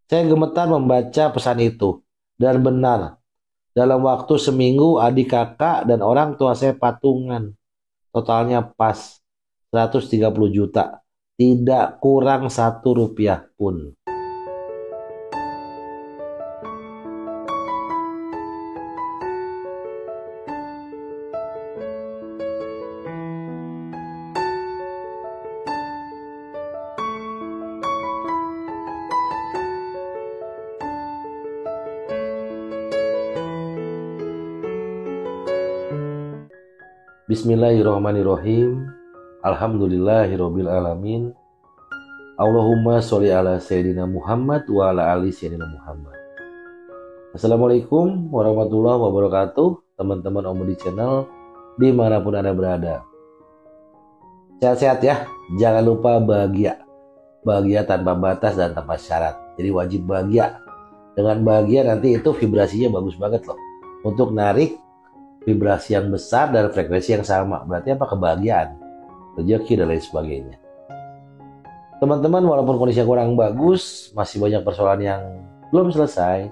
Saya gemetar membaca pesan itu. Dan benar, dalam waktu seminggu adik kakak dan orang tua saya patungan. Totalnya pas 130 juta. Tidak kurang 1 rupiah pun. Bismillahirrahmanirrahim. Alhamdulillahirabbil alamin. Allahumma sholli ala sayyidina Muhammad wa ala ali sayyidina Muhammad. Assalamualaikum warahmatullahi wabarakatuh, teman-teman Omudi Channel dimanapun Anda berada. Sehat-sehat ya, jangan lupa bahagia. Bahagia tanpa batas dan tanpa syarat. Jadi wajib bahagia. Dengan bahagia nanti itu vibrasinya bagus banget loh. Untuk narik vibrasi yang besar dan frekuensi yang sama. Berarti apa? Kebahagiaan, rezeki dan lain sebagainya. Teman-teman, walaupun kondisinya kurang bagus, masih banyak persoalan yang belum selesai.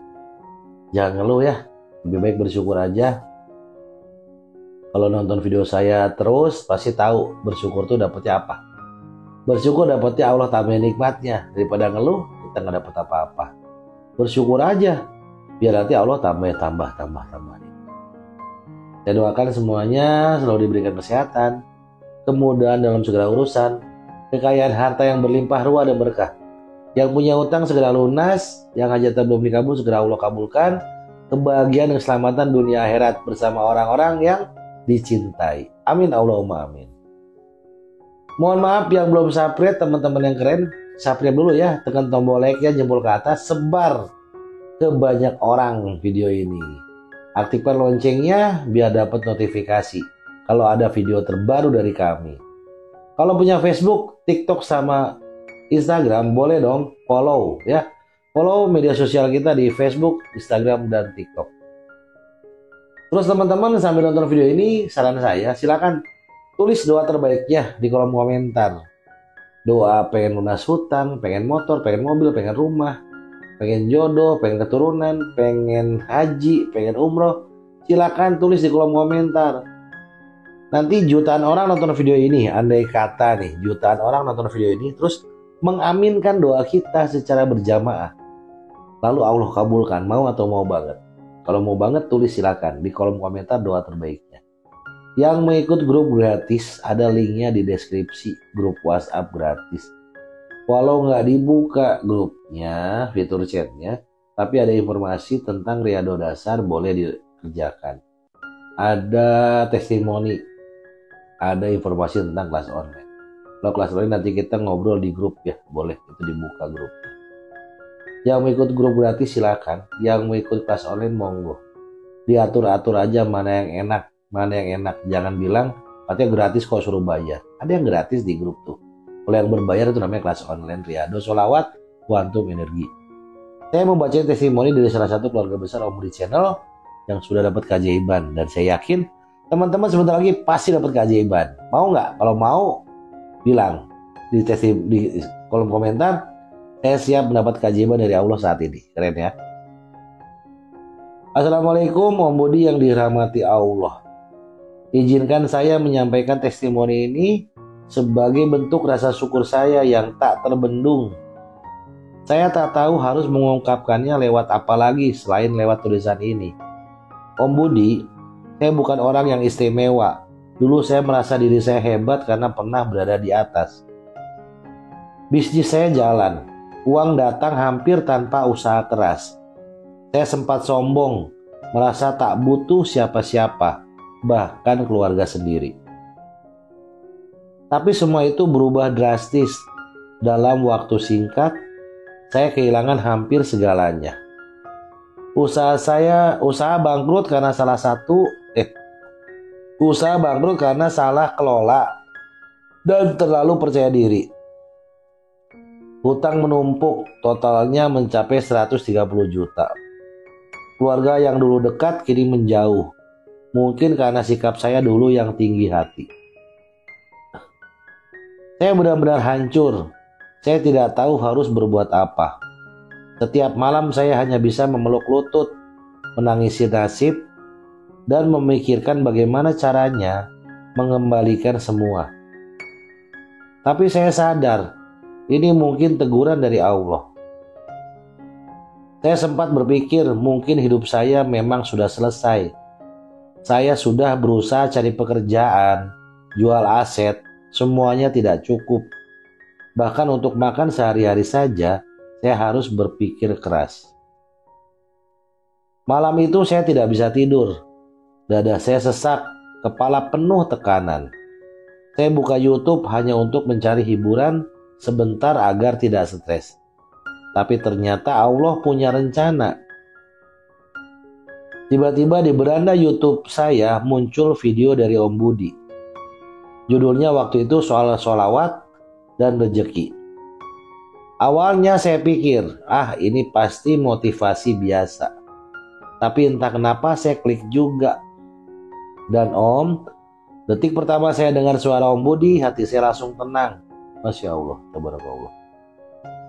Jangan ngeluh ya, lebih baik bersyukur aja. Kalau nonton video saya terus, pasti tahu bersyukur tuh dapetnya apa. Bersyukur dapetnya Allah tambahin nikmatnya. Daripada ngeluh, kita nggak dapet apa-apa. Bersyukur aja, biar nanti Allah tambah. Saya doakan semuanya selalu diberikan kesehatan, kemudahan dalam segala urusan, kekayaan harta yang berlimpah ruah dan berkah. Yang punya utang segera lunas, yang hajatnya belum dikabul segera Allah kabulkan, kebahagiaan dan keselamatan dunia akhirat bersama orang-orang yang dicintai. Amin Allahumma amin. Mohon maaf yang belum subscribe, teman-teman yang keren, subscribe dulu ya, tekan tombol like-nya, jempol ke atas, sebar ke banyak orang video ini. Aktifkan loncengnya biar dapat notifikasi kalau ada video terbaru dari kami. Kalau punya Facebook, TikTok sama Instagram, boleh dong follow ya. Follow media sosial kita di Facebook, Instagram, dan TikTok. Terus teman-teman sambil nonton video ini, saran saya silakan tulis doa terbaiknya di kolom komentar. Doa pengen lunas hutang, pengen motor, pengen mobil, pengen rumah, pengen jodoh, pengen keturunan, pengen haji, pengen umroh, silakan tulis di kolom komentar. Nanti jutaan orang nonton video ini, andai kata nih jutaan orang nonton video ini terus mengaminkan doa kita secara berjamaah, lalu Allah kabulkan. Mau atau mau banget? Kalau mau banget tulis silakan di kolom komentar doa terbaiknya. Yang mengikut grup gratis ada linknya di deskripsi, grup WhatsApp gratis. Walau nggak dibuka grupnya, fitur chatnya, tapi ada informasi tentang Riyadhah dasar boleh dikerjakan. Ada testimoni, ada informasi tentang kelas online. Kalau kelas online nanti kita ngobrol di grup ya, boleh itu dibuka grupnya. Yang mau ikut grup gratis silakan, yang mau ikut kelas online monggo. Diatur-atur aja mana yang enak, Jangan bilang katanya gratis kok suruh bayar. Ada yang gratis di grup tuh. Kalau yang berbayar itu namanya kelas online Riyadhah Sholawat Kuantum Energi. Saya mau bacain testimoni dari salah satu keluarga besar Omudi Channel yang sudah dapat keajaiban. Dan saya yakin teman-teman sebentar lagi pasti dapat keajaiban. Mau nggak? Kalau mau bilang di kolom komentar, saya siap mendapat keajaiban dari Allah saat ini. Keren ya. Assalamualaikum Om Budi yang dirahmati Allah. Izinkan saya menyampaikan testimoni ini sebagai bentuk rasa syukur saya yang tak terbendung. Saya tak tahu harus mengungkapkannya lewat apa lagi selain lewat tulisan ini. Om Budi, saya bukan orang yang istimewa. Dulu saya merasa diri saya hebat karena pernah berada di atas. Bisnis saya jalan, uang datang hampir tanpa usaha keras. Saya sempat sombong, merasa tak butuh siapa-siapa, bahkan keluarga sendiri. Tapi semua itu berubah drastis. Dalam waktu singkat, saya kehilangan hampir segalanya. Usaha bangkrut karena salah kelola dan terlalu percaya diri. Hutang menumpuk, totalnya mencapai 130 juta. Keluarga yang dulu dekat kini menjauh. Mungkin karena sikap saya dulu yang tinggi hati. Saya benar-benar hancur. Saya tidak tahu harus berbuat apa. Setiap malam saya hanya bisa memeluk lutut, menangisi nasib, dan memikirkan bagaimana caranya mengembalikan semua. Tapi saya sadar, ini mungkin teguran dari Allah. Saya sempat berpikir mungkin hidup saya memang sudah selesai. Saya sudah berusaha cari pekerjaan, jual aset, semuanya tidak cukup. Bahkan untuk makan sehari-hari saja, saya harus berpikir keras. Malam itu saya tidak bisa tidur. Dada saya sesak, kepala penuh tekanan. Saya buka YouTube hanya untuk mencari hiburan sebentar agar tidak stres. Tapi ternyata Allah punya rencana. Tiba-tiba di beranda YouTube saya muncul video dari Om Budi. Judulnya waktu itu soal sholawat dan rezeki. Awalnya saya pikir, ini pasti motivasi biasa. Tapi entah kenapa saya klik juga. Dan detik pertama saya dengar suara Om Budi, hati saya langsung tenang. Masya Allah, tabarakallah.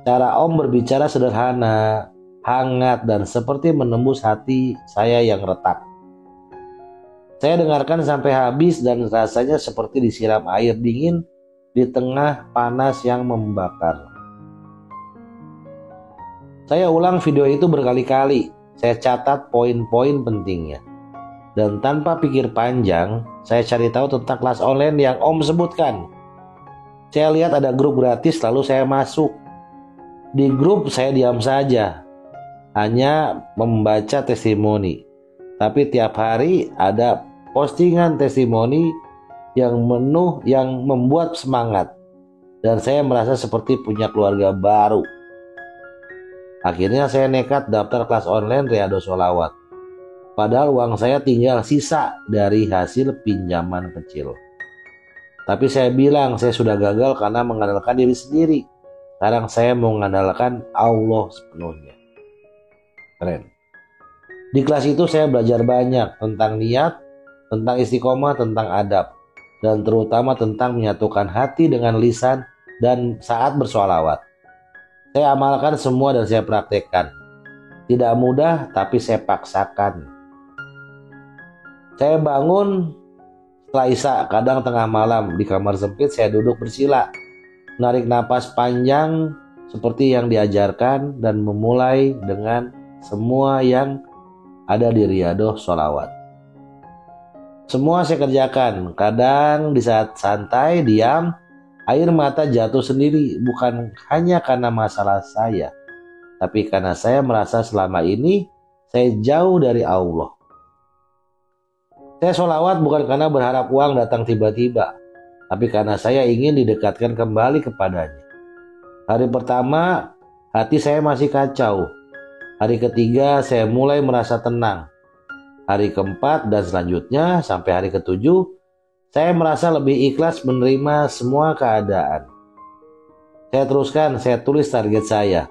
Cara Om berbicara sederhana, hangat, dan seperti menembus hati saya yang retak. Saya dengarkan sampai habis dan rasanya seperti disiram air dingin di tengah panas yang membakar. Saya ulang video itu berkali-kali. Saya catat poin-poin pentingnya. Dan tanpa pikir panjang, saya cari tahu tentang kelas online yang Om sebutkan. Saya lihat ada grup gratis lalu saya masuk. Di grup saya diam saja, hanya membaca testimoni. Tapi tiap hari ada postingan testimoni yang membuat semangat. Dan saya merasa seperti punya keluarga baru. Akhirnya saya nekat daftar kelas online Riyadhos Sholawat. Padahal uang saya tinggal sisa dari hasil pinjaman kecil. Tapi saya bilang saya sudah gagal karena mengandalkan diri sendiri. Sekarang saya mau mengandalkan Allah sepenuhnya. Keren. Di kelas itu saya belajar banyak tentang niat, tentang istiqomah, tentang adab. Dan terutama tentang menyatukan hati dengan lisan dan saat bersholawat. Saya amalkan semua dan saya praktekkan. Tidak mudah tapi saya paksakan. Saya bangun setelah Isya, kadang tengah malam di kamar sempit saya duduk bersila, menarik napas panjang seperti yang diajarkan dan memulai dengan semua yang ada di Riyadhos Sholawat. Semua saya kerjakan, kadang di saat santai, diam, air mata jatuh sendiri, bukan hanya karena masalah saya, tapi karena saya merasa selama ini saya jauh dari Allah. Saya sholawat bukan karena berharap uang datang tiba-tiba, tapi karena saya ingin didekatkan kembali kepadanya. Hari pertama, hati saya masih kacau. Hari ketiga, saya mulai merasa tenang. Hari keempat dan selanjutnya sampai hari ketujuh, saya merasa lebih ikhlas menerima semua keadaan. Saya teruskan, saya tulis target saya.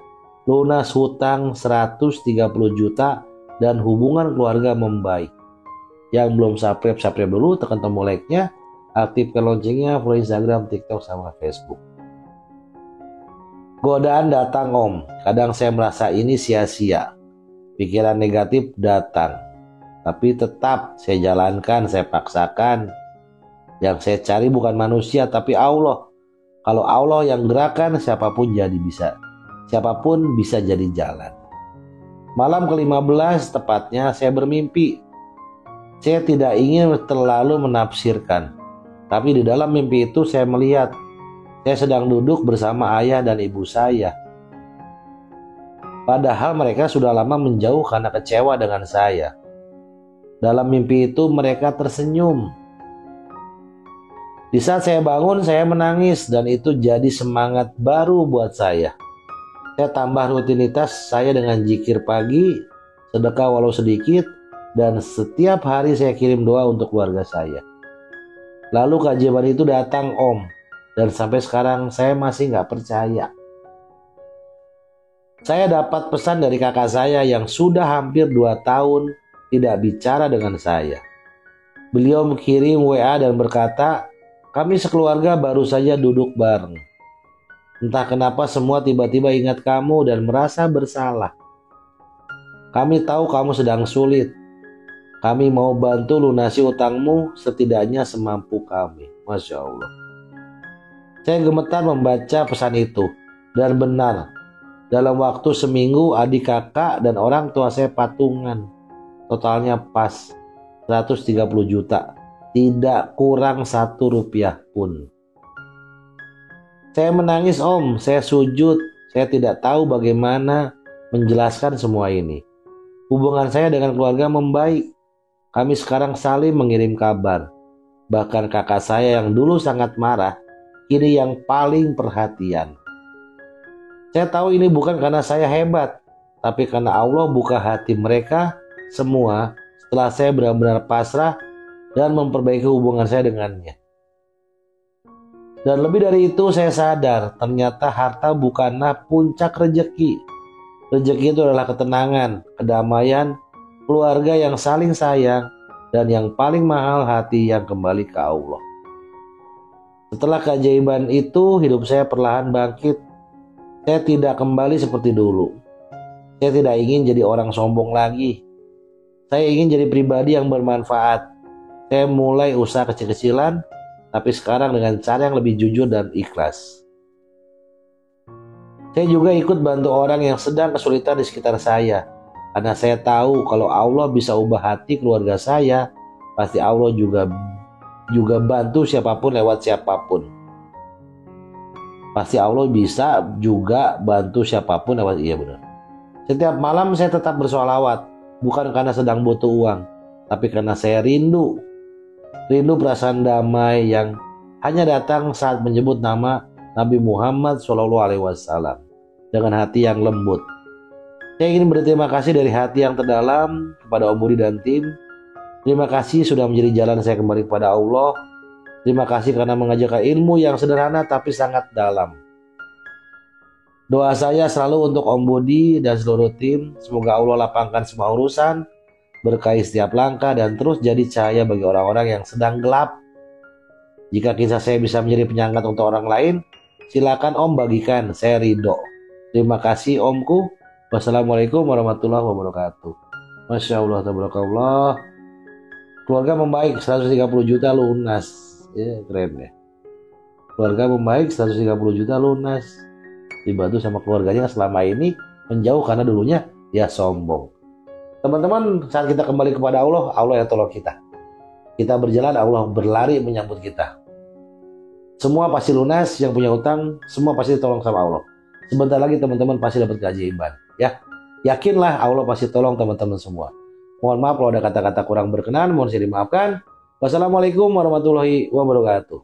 Lunas hutang 130 juta dan hubungan keluarga membaik. Yang belum subscribe dulu, tekan tombol like-nya, aktifkan loncengnya, follow Instagram, TikTok, sama Facebook. Godaan datang Om, kadang saya merasa ini sia-sia. Pikiran negatif datang, tapi tetap saya jalankan, saya paksakan. Yang saya cari bukan manusia tapi Allah. Kalau Allah yang gerakan, siapapun bisa jadi jalan. Malam ke-15 tepatnya saya bermimpi. Saya tidak ingin terlalu menafsirkan, tapi di dalam mimpi itu saya melihat saya sedang duduk bersama ayah dan ibu saya. Padahal mereka sudah lama menjauh karena kecewa dengan saya. Dalam mimpi itu mereka tersenyum. Di saat saya bangun, saya menangis dan itu jadi semangat baru buat saya. Saya tambah rutinitas saya dengan zikir pagi, sedekah walau sedikit, dan setiap hari saya kirim doa untuk keluarga saya. Lalu keajaiban itu datang Om, dan sampai sekarang saya masih nggak percaya. Saya dapat pesan dari kakak saya yang sudah hampir 2 tahun tidak bicara dengan saya. Beliau mengirim WA dan berkata, kami sekeluarga baru saja duduk bareng. Entah kenapa semua tiba-tiba ingat kamu dan merasa bersalah. Kami tahu kamu sedang sulit. Kami mau bantu lunasi utangmu setidaknya semampu kami. Masya Allah. Saya gemetar membaca pesan itu. Dan benar, dalam waktu seminggu adik kakak dan orang tua saya patungan. Totalnya pas 130 juta. Tidak kurang 1 rupiah pun. Saya menangis om, saya sujud. Saya tidak tahu bagaimana menjelaskan semua ini. Hubungan saya dengan keluarga membaik. Kami sekarang saling mengirim kabar. Bahkan kakak saya yang dulu sangat marah, kini yang paling perhatian. Saya tahu ini bukan karena saya hebat, tapi karena Allah buka hati mereka semua setelah saya benar-benar pasrah dan memperbaiki hubungan saya dengannya. Dan lebih dari itu saya sadar ternyata harta bukanlah puncak rejeki. Rejeki itu adalah ketenangan, kedamaian, keluarga yang saling sayang, dan yang paling mahal hati yang kembali ke Allah. Setelah keajaiban itu, hidup saya perlahan bangkit. Saya tidak kembali seperti dulu. Saya tidak ingin jadi orang sombong lagi. Saya ingin jadi pribadi yang bermanfaat. Saya mulai usaha kecil-kecilan, tapi sekarang dengan cara yang lebih jujur dan ikhlas. Saya juga ikut bantu orang yang sedang kesulitan di sekitar saya. Karena saya tahu kalau Allah bisa ubah hati keluarga saya, pasti Allah juga bantu siapapun lewat siapapun. Pasti Allah bisa juga bantu siapapun lewat, iya benar. Setiap malam saya tetap bersolawat, bukan karena sedang butuh uang, tapi karena saya rindu perasaan damai yang hanya datang saat menyebut nama Nabi Muhammad SAW dengan hati yang lembut. Saya ingin berterima kasih dari hati yang terdalam kepada Om Budi dan tim. Terima kasih sudah menjadi jalan saya kembali kepada Allah. Terima kasih karena mengajarkan ilmu yang sederhana tapi sangat dalam. Doa saya selalu untuk Om Budi dan seluruh tim. Semoga Allah lapangkan semua urusan, berkahi setiap langkah, dan terus jadi cahaya bagi orang-orang yang sedang gelap. Jika kisah saya bisa menjadi penyemangat untuk orang lain, silakan Om bagikan, saya ridho. Terima kasih Omku. Wassalamualaikum warahmatullahi wabarakatuh. Masya Allah, tabarakallah. Keluarga membaik 130 juta lunas. Ya, keren ya. Keluarga membaik 130 juta lunas. Dibantu sama keluarganya selama ini menjauh karena dulunya dia sombong. Teman-teman, saat kita kembali kepada Allah, Allah yang tolong kita. Kita berjalan, Allah berlari menyambut kita. Semua pasti lunas, yang punya utang, semua pasti ditolong sama Allah. Sebentar lagi teman-teman pasti dapat keajaiban. Ya, yakinlah Allah pasti tolong teman-teman semua. Mohon maaf kalau ada kata-kata kurang berkenan, mohon saya dimaafkan. Wassalamualaikum warahmatullahi wabarakatuh.